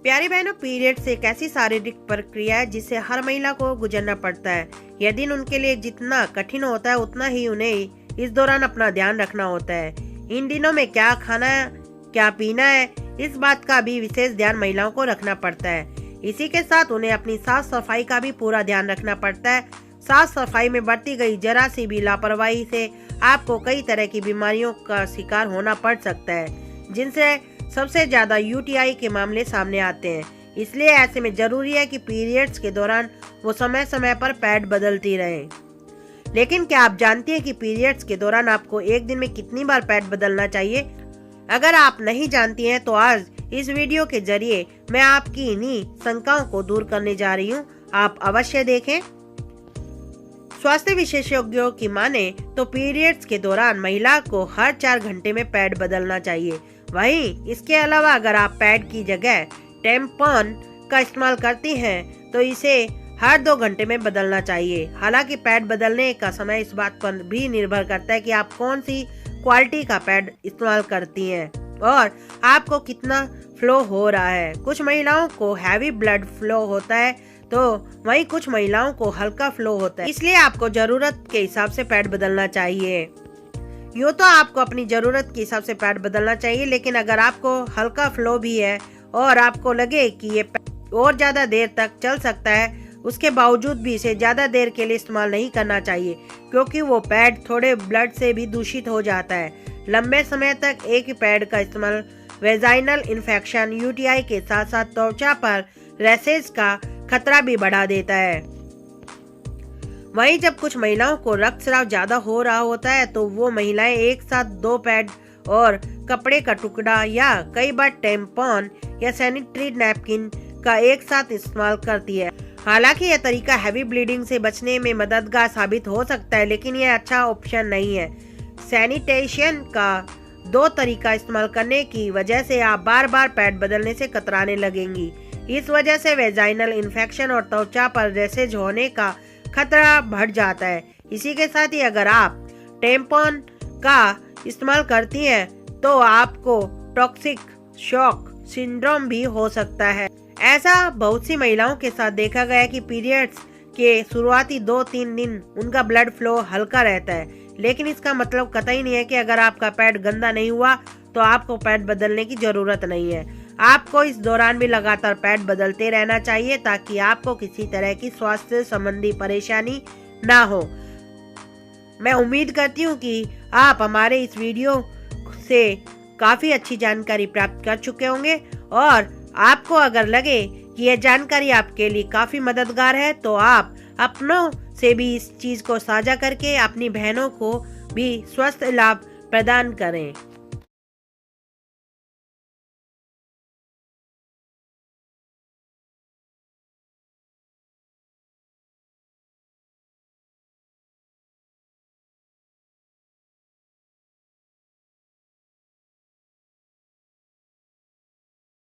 प्यारी बहनों, पीरियड्स एक ऐसी शारीरिक प्रक्रिया है जिससे हर महिला को गुजरना पड़ता है। यह दिन उनके लिए जितना कठिन होता है उतना ही उन्हें इस दौरान अपना ध्यान रखना होता है। इन दिनों में क्या खाना है, क्या पीना है, इस बात का भी विशेष ध्यान महिलाओं को रखना पड़ता है। इसी के साथ उन्हें अपनी साफ सफाई का भी पूरा ध्यान रखना पड़ता है। साफ सफाई में बरती गई जरा सी भी लापरवाही से आपको कई तरह की बीमारियों का शिकार होना पड़ सकता है, जिनसे सबसे ज्यादा यूटीआई के मामले सामने आते हैं। इसलिए ऐसे में जरूरी है कि पीरियड्स के दौरान वो समय समय पर पैड बदलती रहें। लेकिन क्या आप जानती हैं कि पीरियड्स के दौरान आपको एक दिन में कितनी बार पैड बदलना चाहिए? अगर आप नहीं जानती हैं तो आज इस वीडियो के जरिए मैं आपकी इन्हीं शंकाओं को दूर करने जा रही हूँ। आप अवश्य देखें। स्वास्थ्य विशेषज्ञों की माने तो पीरियड्स के दौरान महिला को हर 4 घंटे में पैड बदलना चाहिए। वहीं इसके अलावा अगर आप पैड की जगह टैम्पॉन का इस्तेमाल करती हैं तो इसे हर 2 घंटे में बदलना चाहिए। हालांकि पैड बदलने का समय इस बात पर भी निर्भर करता है कि आप कौन सी क्वालिटी का पैड इस्तेमाल करती हैं और आपको कितना फ्लो हो रहा है। कुछ महिलाओं को हैवी ब्लड फ्लो होता है तो वहीं कुछ महिलाओं को हल्का फ्लो होता है, इसलिए आपको जरूरत के हिसाब से पैड बदलना चाहिए। यूँ तो आपको अपनी जरूरत के हिसाब से पैड बदलना चाहिए, लेकिन अगर आपको हल्का फ्लो भी है और आपको लगे कि ये पैड और ज्यादा देर तक चल सकता है, उसके बावजूद भी इसे ज्यादा देर के लिए इस्तेमाल नहीं करना चाहिए, क्योंकि वो पैड थोड़े ब्लड से भी दूषित हो जाता है। लंबे समय तक एक ही पैड का इस्तेमाल वेजाइनल इन्फेक्शन, यूटीआई के साथ साथ त्वचा पर रैशेज का खतरा भी बढ़ा देता है। वहीं जब कुछ महिलाओं को रक्तस्राव ज्यादा हो रहा होता है तो वो महिलाएं एक साथ 2 पैड और कपड़े का टुकड़ा या कई बार टैम्पॉन या सैनिटरी नैपकिन का एक साथ इस्तेमाल करती है। हालांकि यह तरीका हैवी ब्लीडिंग से बचने में मददगार साबित हो सकता है, लेकिन यह अच्छा ऑप्शन नहीं है। सैनिटेशन का 2 तरीका इस्तेमाल करने की वजह से आप बार बार पैड बदलने से कतराने लगेंगी। इस वजह से वेजाइनल इन्फेक्शन और त्वचा पर रैशेज होने का खतरा बढ़ जाता है। इसी के साथ ही अगर आप टैम्पॉन का इस्तेमाल करती हैं तो आपको टॉक्सिक शॉक सिंड्रोम भी हो सकता है। ऐसा बहुत सी महिलाओं के साथ देखा गया है कि पीरियड्स के शुरुआती 2-3 दिन उनका ब्लड फ्लो हल्का रहता है, लेकिन इसका मतलब कतई नहीं है कि अगर आपका पैड गंदा नहीं हुआ तो आपको पैड बदलने की जरूरत नहीं है। आपको इस दौरान भी लगातार पैड बदलते रहना चाहिए ताकि आपको किसी तरह की स्वास्थ्य संबंधी परेशानी ना हो। मैं उम्मीद करती हूँ कि आप हमारे इस वीडियो से काफी अच्छी जानकारी प्राप्त कर चुके होंगे और आपको अगर लगे कि यह जानकारी आपके लिए काफी मददगार है तो आप अपनों से भी इस चीज को साझा करके अपनी बहनों को भी स्वस्थ लाभ प्रदान करें।